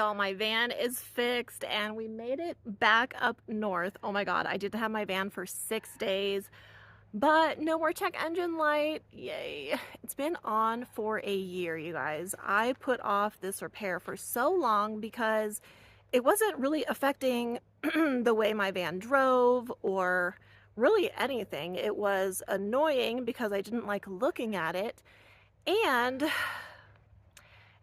y'all, my van is fixed and we made it back up north. Oh my God, I did have my van for 6 days, but no more check engine light. Yay. It's been on for a year, you guys. I put off this repair for so long because it wasn't really affecting the way my van drove or really anything. It was annoying because I didn't like looking at it. And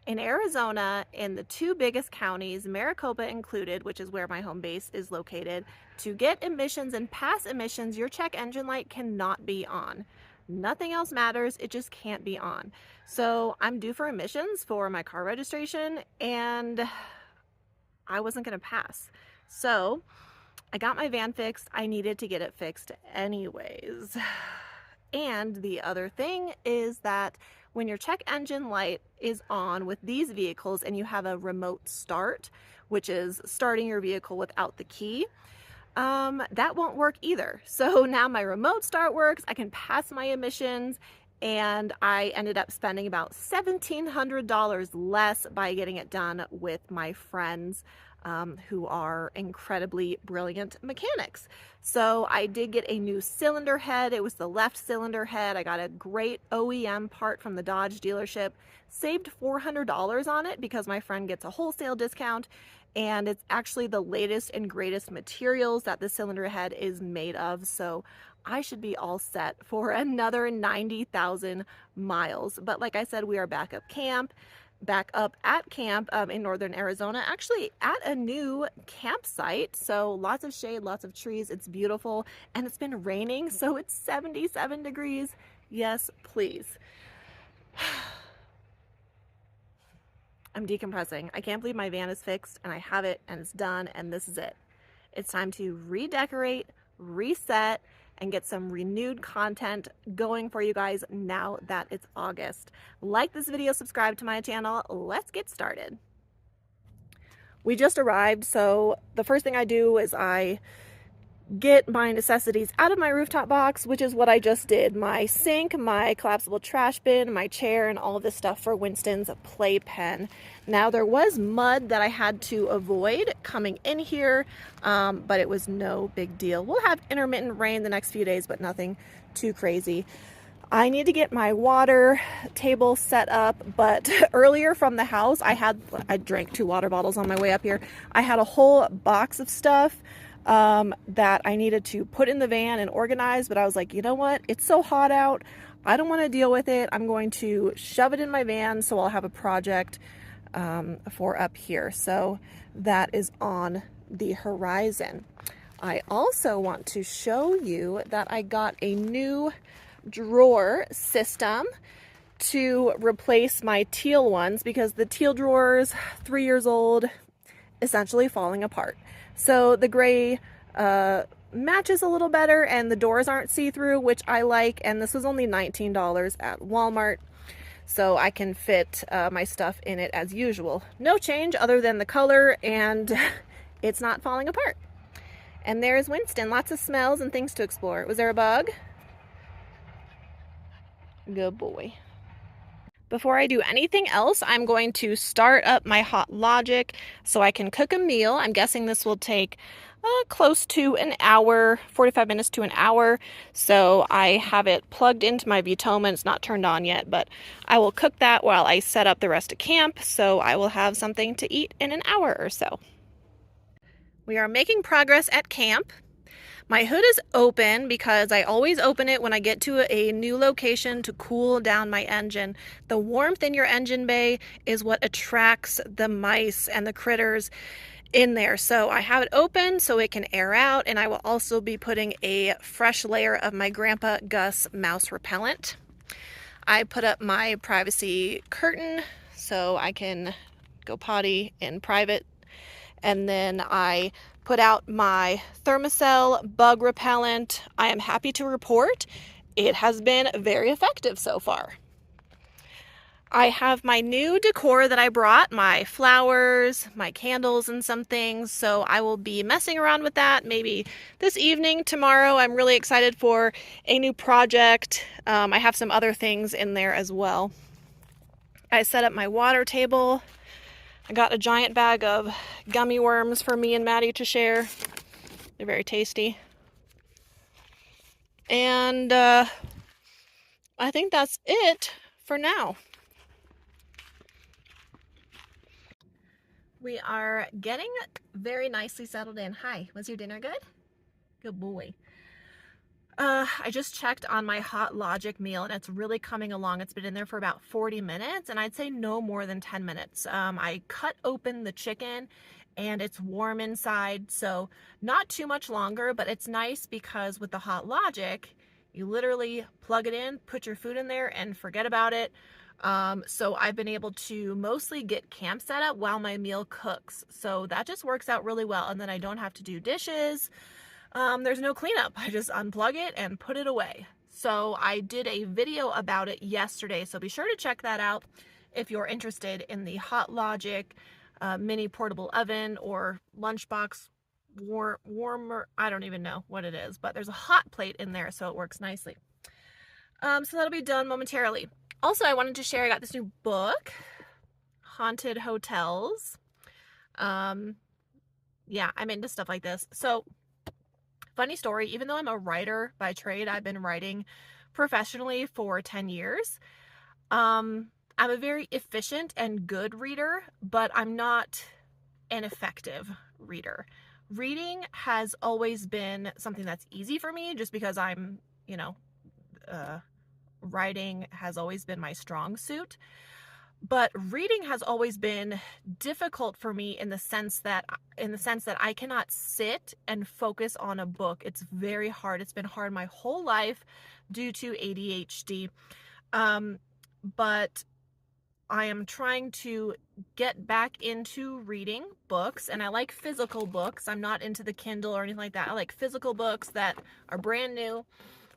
in Arizona, in the 2 biggest counties, Maricopa included, which is where my home base is located, to get emissions and pass emissions, your check engine light cannot be on. Nothing else matters, it just can't be on. So I'm due for emissions for my car registration and I wasn't gonna pass. So I got my van fixed. I needed to get it fixed anyways. And the other thing is that when your check engine light is on with these vehicles and you have a remote start, which is starting your vehicle without the key, that won't work either. So now my remote start works, I can pass my emissions, and I ended up spending about $1,700 less by getting it done with my friends who are incredibly brilliant mechanics. So I did get a new cylinder head. It was the left cylinder head. I got a great OEM part from the Dodge dealership, saved $400 on it because my friend gets a wholesale discount, and it's actually the latest and greatest materials that the cylinder head is made of. So I should be all set for another 90,000 miles. But like I said, we are back up at camp in northern Arizona, actually at a new campsite. So lots of shade, lots of trees. It's beautiful, and it's been raining, so it's 77 degrees. Yes, please. I'm decompressing. I can't believe my van is fixed and I have it and it's done and this is it. It's time to redecorate, reset, and get some renewed content going for you guys now that it's August. Like this video, subscribe to my channel. Let's get started. We just arrived, so the first thing I do is I get my necessities out of my rooftop box, which is what I just did. My sink, my collapsible trash bin, my chair, and all this stuff for Winston's playpen. Now there was mud that I had to avoid coming in here, but it was no big deal. We'll have intermittent rain the next few days, but nothing too crazy. I need to get my water table set up, but earlier from the house, I drank 2 water bottles on my way up here. I had a whole box of stuff that I needed to put in the van and organize, but I was like, you know what? It's so hot out. I don't want to deal with it. I'm going to shove it in my van so I'll have a project for up here. So that is on the horizon. I also want to show you that I got a new drawer system to replace my teal ones because the teal drawers, 3 years old, essentially falling apart. So the gray matches a little better and the doors aren't see-through, which I like, and this was only $19 at Walmart, so I can fit my stuff in it as usual. No change other than the color, and it's not falling apart. And there's Winston, lots of smells and things to explore. Was there a bug? Good boy. Before I do anything else, I'm going to start up my Hot Logic so I can cook a meal. I'm guessing this will take close to an hour, 45 minutes to an hour. So I have it plugged into my Vitoma. It's not turned on yet, but I will cook that while I set up the rest of camp. So I will have something to eat in an hour or so. We are making progress at camp. My hood is open because I always open it when I get to a new location to cool down my engine. The warmth in your engine bay is what attracts the mice and the critters in there. So I have it open so it can air out, and I will also be putting a fresh layer of my Grandpa Gus mouse repellent. I put up my privacy curtain so I can go potty in private, and then I put out my Thermacell bug repellent. I am happy to report it has been very effective so far. I have my new decor that I brought, my flowers, my candles, and some things, so I will be messing around with that maybe this evening, tomorrow. I'm really excited for a new project. I have some other things in there as well. I set up my water table. I got a giant bag of gummy worms for me and Maddie to share. They're very tasty. And I think that's it for now. We are getting very nicely settled in. Hi, was your dinner good? Good boy. I just checked on my Hot Logic meal and it's really coming along. It's been in there for about 40 minutes and I'd say no more than 10 minutes. I cut open the chicken and it's warm inside, so not too much longer, but it's nice because with the Hot Logic, you literally plug it in, put your food in there and forget about it. So I've been able to mostly get camp set up while my meal cooks. So that just works out really well. And then I don't have to do dishes. There's no cleanup. I just unplug it and put it away. So I did a video about it yesterday. So be sure to check that out if you're interested in the Hot Logic mini portable oven or lunchbox warmer. I don't even know what it is, but there's a hot plate in there, so it works nicely. So that'll be done momentarily. Also, I wanted to share, I got this new book, Haunted Hotels. Yeah, I'm into stuff like this. So, funny story, even though I'm a writer by trade, I've been writing professionally for 10 years. I'm a very efficient and good reader, but I'm not an effective reader. Reading has always been something that's easy for me just because I'm, writing has always been my strong suit. But reading has always been difficult for me in the sense that I cannot sit and focus on a book. It's very hard. It's been hard my whole life due to ADHD. But I am trying to get back into reading books, and I like physical books. I'm not into the Kindle or anything like that. I like physical books that are brand new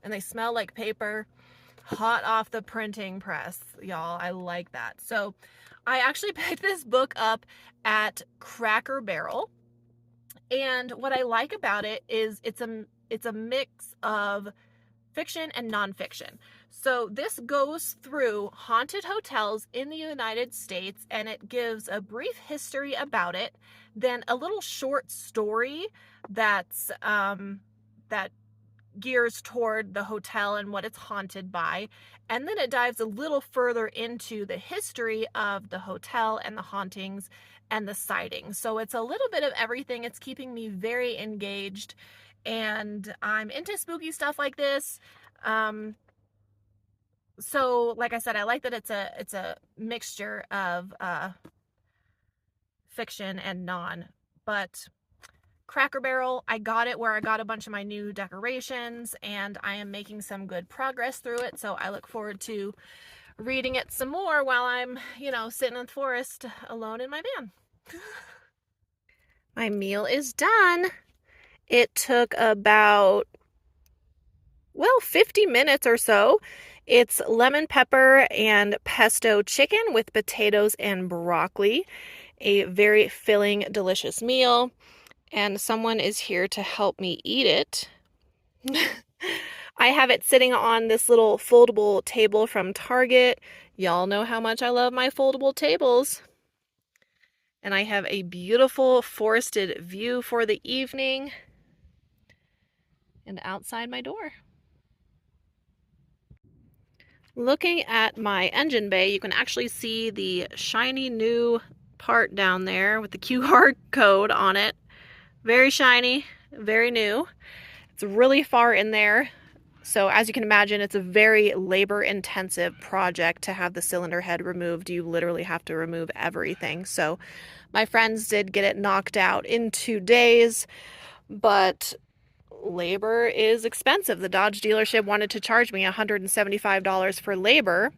and they smell like paper, hot off the printing press, y'all. I like that. So I actually picked this book up at Cracker Barrel, and what I like about it is it's a mix of fiction and nonfiction. So this goes through haunted hotels in the United States, and it gives a brief history about it, then a little short story that's that gears toward the hotel and what it's haunted by, and then it dives a little further into the history of the hotel and the hauntings and the sightings. So it's a little bit of everything. It's keeping me very engaged, and I'm into spooky stuff like this. So like I said, I like that it's a mixture of fiction and non. But Cracker Barrel, I got it where I got a bunch of my new decorations, and I am making some good progress through it. So I look forward to reading it some more while I'm, sitting in the forest alone in my van. My meal is done. It took about 50 minutes or so. It's lemon pepper and pesto chicken with potatoes and broccoli. A very filling, delicious meal. And someone is here to help me eat it. I have it sitting on this little foldable table from Target. Y'all know how much I love my foldable tables. And I have a beautiful forested view for the evening and outside my door. Looking at my engine bay, you can actually see the shiny new part down there with the QR code on it. Very shiny, very new. It's really far in there. So as you can imagine, it's a very labor-intensive project to have the cylinder head removed. You literally have to remove everything. So my friends did get it knocked out in 2 days, but labor is expensive. The Dodge dealership wanted to charge me $175 for labor.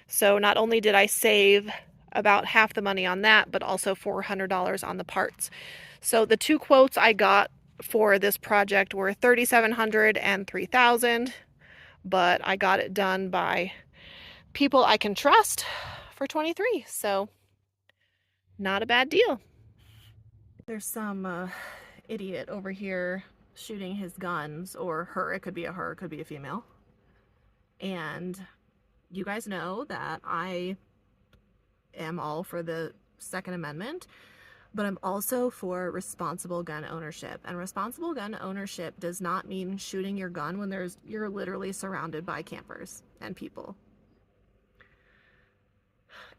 So not only did I save about half the money on that, but also $400 on the parts. So the two quotes I got for this project were $3,700 and $3,000, but I got it done by people I can trust for $23. So not a bad deal. There's some idiot over here shooting his guns, or her. It could be a her, it could be a female. And you guys know that I am all for the Second Amendment, but I'm also for responsible gun ownership. And responsible gun ownership does not mean shooting your gun when you're literally surrounded by campers and people.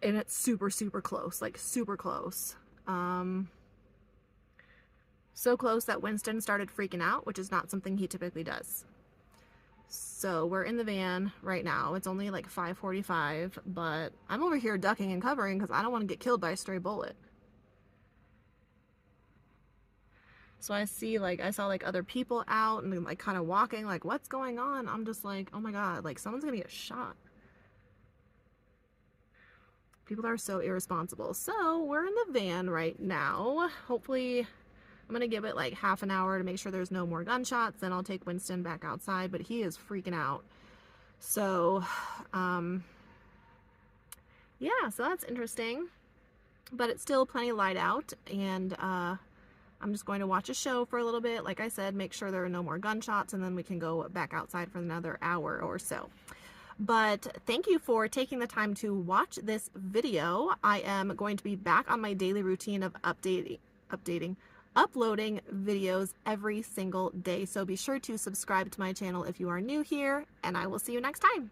And it's super, super close, like super close. So close that Wynston started freaking out, which is not something he typically does. So we're in the van right now. It's only like 5:45, but I'm over here ducking and covering because I don't want to get killed by a stray bullet. So I saw like other people out and like kind of walking, like, what's going on? I'm just like, oh my God, like someone's gonna get shot. People are so irresponsible. So we're in the van right now. Hopefully I'm gonna give it like half an hour to make sure there's no more gunshots. Then I'll take Wynston back outside, but he is freaking out. So, yeah, so that's interesting. But it's still plenty light out, and I'm just going to watch a show for a little bit. Like I said, make sure there are no more gunshots, and then we can go back outside for another hour or so. But thank you for taking the time to watch this video. I am going to be back on my daily routine of uploading videos every single day. So be sure to subscribe to my channel if you are new here, and I will see you next time.